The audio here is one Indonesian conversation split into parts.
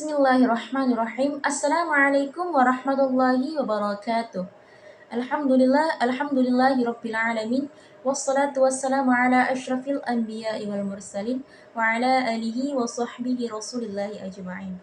Bismillahirrahmanirrahim. Assalamualaikum warahmatullahi wabarakatuh. Alhamdulillahirabbil alamin. Wassalatu wassalamu ala asyrafil anbiya'i wal mursalin wa ala alihi wa sahbihi rasulillahi ajma'in.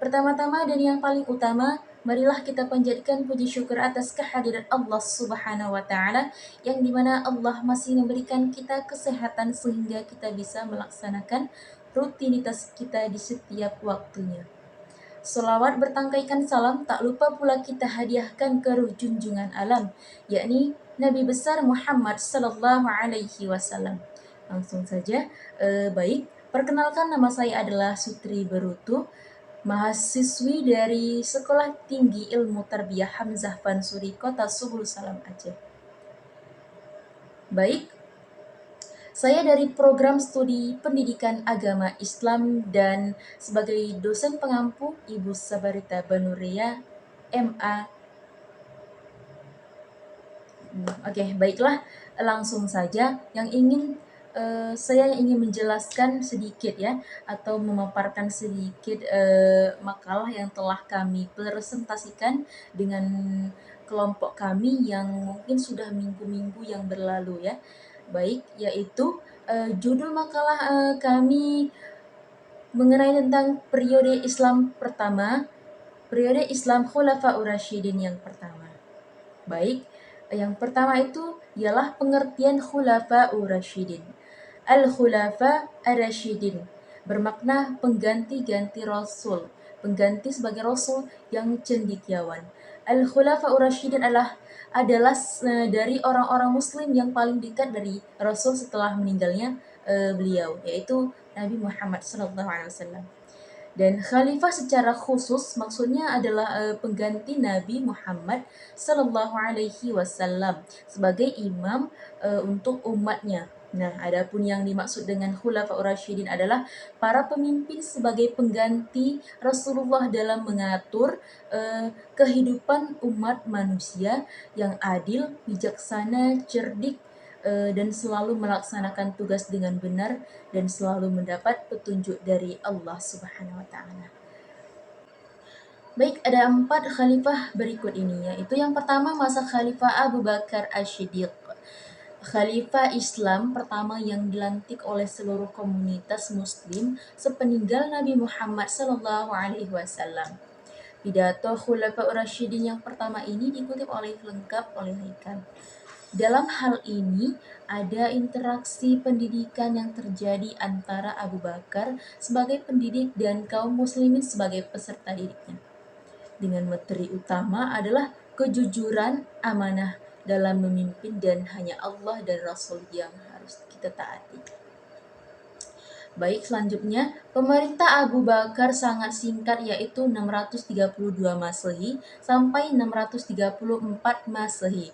Pertama-tama dan yang paling utama, marilah kita panjatkan puji syukur atas kehadiran Allah Subhanahu wa taala yang dimana Allah masih memberikan kita kesehatan sehingga kita bisa melaksanakan rutinitas kita di setiap waktunya. Selawat bertangkaikan salam tak lupa pula kita hadiahkan ke ruh junjungan alam, yakni Nabi besar Muhammad sallallahu alaihi wasallam. Langsung saja, baik, perkenalkan nama saya adalah Sutri Berutu, mahasiswi dari Sekolah Tinggi Ilmu Tarbiyah Hamzah Fansuri, Kota Subul Salam, Aceh. Baik, saya dari program studi pendidikan agama Islam dan sebagai dosen pengampu Ibu Sabarita Banuria, MA. Oke, baiklah, langsung saja saya ingin menjelaskan sedikit ya, atau memaparkan sedikit makalah yang telah kami presentasikan dengan kelompok kami yang mungkin sudah minggu-minggu yang berlalu ya. Baik, yaitu judul makalah kami mengenai tentang periode Islam pertama, periode Islam Khulafaur Rasyidin yang pertama. Baik, yang pertama itu ialah pengertian Khulafaur Rasyidin. Al-Khulafa Ar-Rasyidin bermakna pengganti-ganti Rasul, pengganti sebagai Rasul yang cendekiawan. Al-Khulafaur Rasyidin adalah dari orang-orang Muslim yang paling dekat dari Rasul setelah meninggalnya beliau, yaitu Nabi Muhammad SAW. Dan khalifah secara khusus maksudnya adalah pengganti Nabi Muhammad Sallallahu Alaihi Wasallam sebagai imam untuk umatnya. Nah, adapun yang dimaksud dengan Khulafaur Rasyidin adalah para pemimpin sebagai pengganti Rasulullah dalam mengatur kehidupan umat manusia yang adil, bijaksana, cerdik, dan selalu melaksanakan tugas dengan benar dan selalu mendapat petunjuk dari Allah Subhanahu wa taala. Baik, ada 4 khalifah berikut ini, yaitu yang pertama masa Khalifah Abu Bakar Asy-Siddiq. Khalifah Islam pertama yang dilantik oleh seluruh komunitas muslim sepeninggal Nabi Muhammad sallallahu alaihi wasallam. Pidato Khulafaur Rasyidin yang pertama ini dikutip lengkap oleh Haikal. Dalam hal ini, ada interaksi pendidikan yang terjadi antara Abu Bakar sebagai pendidik dan kaum muslimin sebagai peserta didiknya. Dengan materi utama adalah kejujuran, amanah dalam memimpin dan hanya Allah dan Rasul yang harus kita taati. Baik, selanjutnya, pemerintah Abu Bakar sangat singkat, yaitu 632 Masehi sampai 634 Masehi.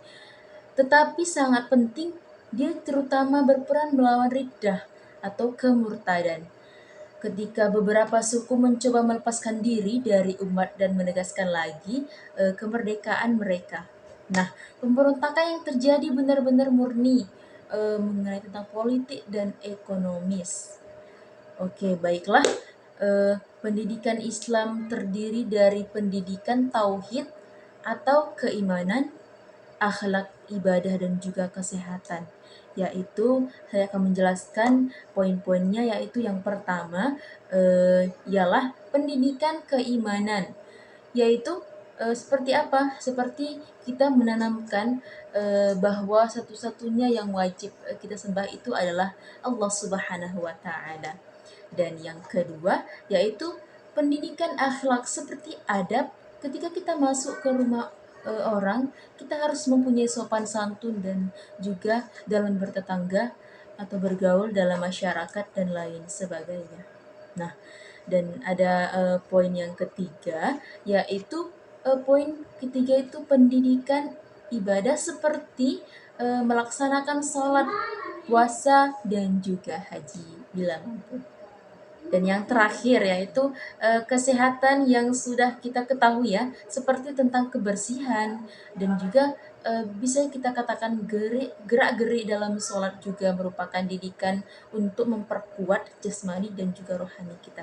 Tetapi sangat penting, dia terutama berperan melawan riddah atau kemurtadan. Ketika beberapa suku mencoba melepaskan diri dari umat dan menegaskan lagi kemerdekaan mereka. Nah, pemberontakan yang terjadi benar-benar murni mengenai tentang politik dan ekonomis. Oke, baiklah. Pendidikan Islam terdiri dari pendidikan tauhid atau keimanan, akhlak, ibadah, dan juga kesehatan. Yaitu saya akan menjelaskan poin-poinnya, yaitu yang pertama ialah pendidikan keimanan, yaitu seperti apa? Seperti kita menanamkan bahwa satu-satunya yang wajib kita sembah itu adalah Allah Subhanahu wa taala. Dan yang kedua yaitu pendidikan akhlak seperti adab. Ketika kita masuk ke rumah orang, kita harus mempunyai sopan santun dan juga dalam bertetangga atau bergaul dalam masyarakat dan lain sebagainya. Nah, dan ada poin yang ketiga, yaitu poin ketiga itu pendidikan ibadah seperti melaksanakan sholat, puasa, dan juga haji bila mampu. Dan yang terakhir yaitu kesehatan yang sudah kita ketahui ya, seperti tentang kebersihan dan juga bisa kita katakan gerak-gerik dalam sholat juga merupakan didikan untuk memperkuat jasmani dan juga rohani kita.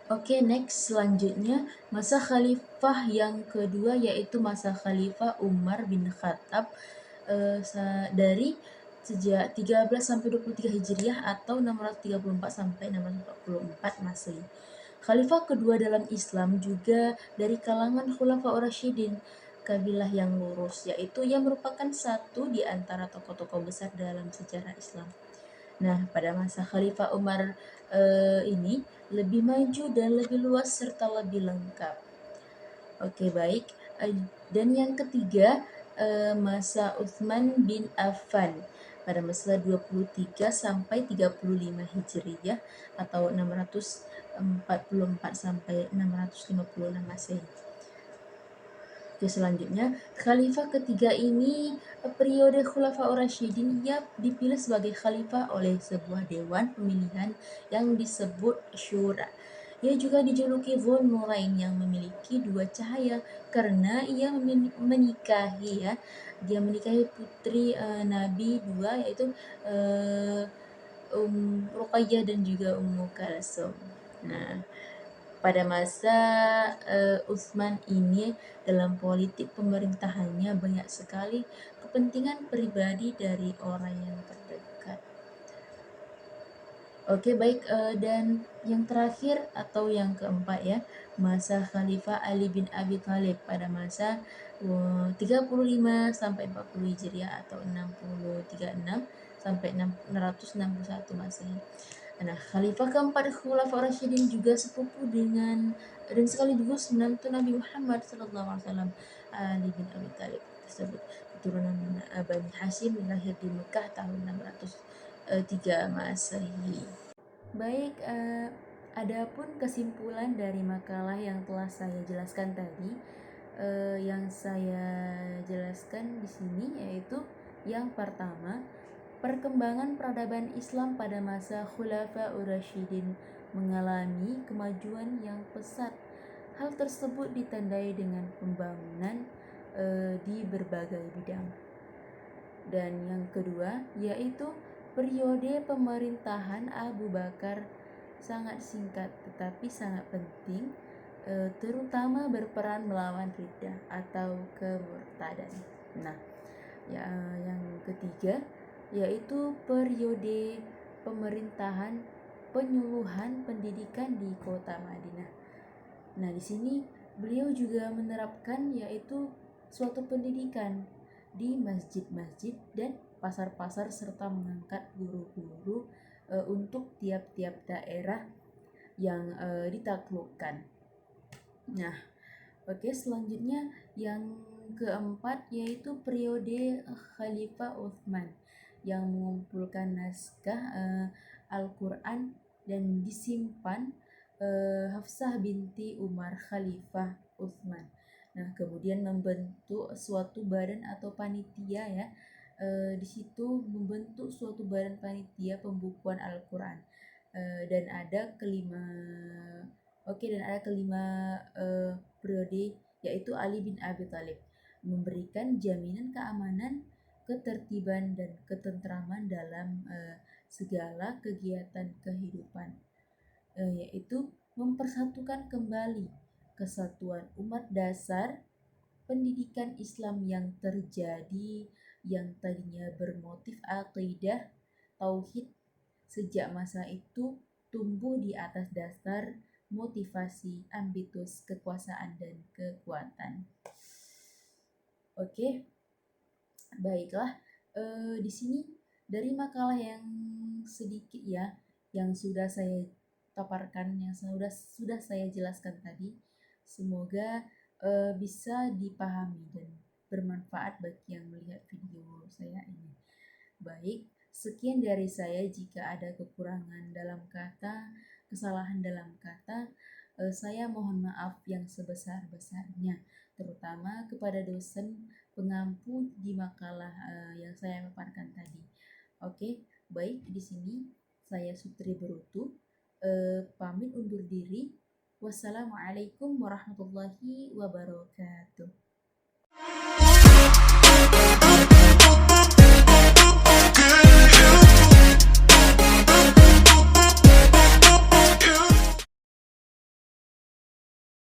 Oke, next selanjutnya masa khalifah yang kedua yaitu masa khalifah Umar bin Khattab dari sejak 13 sampai 23 Hijriah atau 634 sampai 644 Masehi. Khalifah kedua dalam Islam juga dari kalangan Khulafaur Rasyidin, kabilah yang lurus, yaitu yang merupakan satu di antara tokoh-tokoh besar dalam sejarah Islam. Nah, pada masa Khalifah Umar ini lebih maju dan lebih luas serta lebih lengkap. Oke, baik. Dan yang ketiga, masa Utsman bin Affan pada masa 23 sampai 35 Hijriyah atau 644 sampai 656 Masehi. Oke, selanjutnya, khalifah ketiga ini periode Khulafaur Rasyidin, ia dipilih sebagai khalifah oleh sebuah dewan pemilihan yang disebut Syura. Ia juga dijuluki Dzul Nurain yang memiliki dua cahaya karena ia menikahi putri Nabi dua, yaitu Ruqayyah dan juga Ummu Kalsum. Nah, pada masa Utsman ini dalam politik pemerintahannya banyak sekali kepentingan pribadi dari orang yang terdekat. Oke, baik, dan yang terakhir atau yang keempat ya, masa Khalifah Ali bin Abi Thalib pada masa 35 sampai 40 Hijriah atau 636 sampai 661 Masehi. Nah, Khalifah keempat Khulafaur Rasyidin juga sepupu dengan dan sekaligus menantu Nabi Muhammad SAW, Ali bin Abi Thalib tersebut, keturunan Bani Hashim, lahir di Mekah tahun 603 Masehi. Baik, adapun kesimpulan dari makalah yang telah saya jelaskan tadi, yang saya jelaskan di sini yaitu yang pertama, perkembangan peradaban Islam pada masa Khulafaur Rasyidin mengalami kemajuan yang pesat. Hal tersebut ditandai dengan pembangunan di berbagai bidang. Dan yang kedua yaitu periode pemerintahan Abu Bakar sangat singkat tetapi sangat penting, terutama berperan melawan riddah atau kemurtadan. Nah, yang ketiga yaitu periode pemerintahan penyuluhan pendidikan di kota Madinah. Nah, di sini beliau juga menerapkan yaitu suatu pendidikan di masjid-masjid dan pasar-pasar serta mengangkat guru-guru untuk tiap-tiap daerah yang ditaklukkan. Nah, oke, selanjutnya yang keempat yaitu periode Khalifah Utsman yang mengumpulkan naskah Al-Quran dan disimpan Hafsah binti Umar Khalifah Utsman. Nah, kemudian membentuk suatu badan atau panitia ya. Di situ membentuk suatu badan panitia pembukuan Al-Quran. Dan ada kelima periode yaitu Ali bin Abi Thalib memberikan jaminan keamanan, ketertiban dan ketentraman dalam segala kegiatan kehidupan, yaitu mempersatukan kembali kesatuan umat dasar, pendidikan Islam yang terjadi yang tadinya bermotif akidah tauhid sejak masa itu tumbuh di atas dasar motivasi, ambitus, kekuasaan dan kekuatan. Oke, baiklah. Di sini dari makalah yang sedikit ya, yang sudah saya paparkan, yang sudah saya jelaskan tadi, semoga bisa dipahami dan bermanfaat bagi yang melihat video saya ini. Baik, sekian dari saya. Jika ada kekurangan dalam kata, kesalahan dalam kata, saya mohon maaf yang sebesar-besarnya, terutama kepada dosen pengampu di makalah yang saya paparkan tadi. Oke, baik, di sini saya Sutri Berutu, pamit undur diri. Wassalamualaikum warahmatullahi wabarakatuh.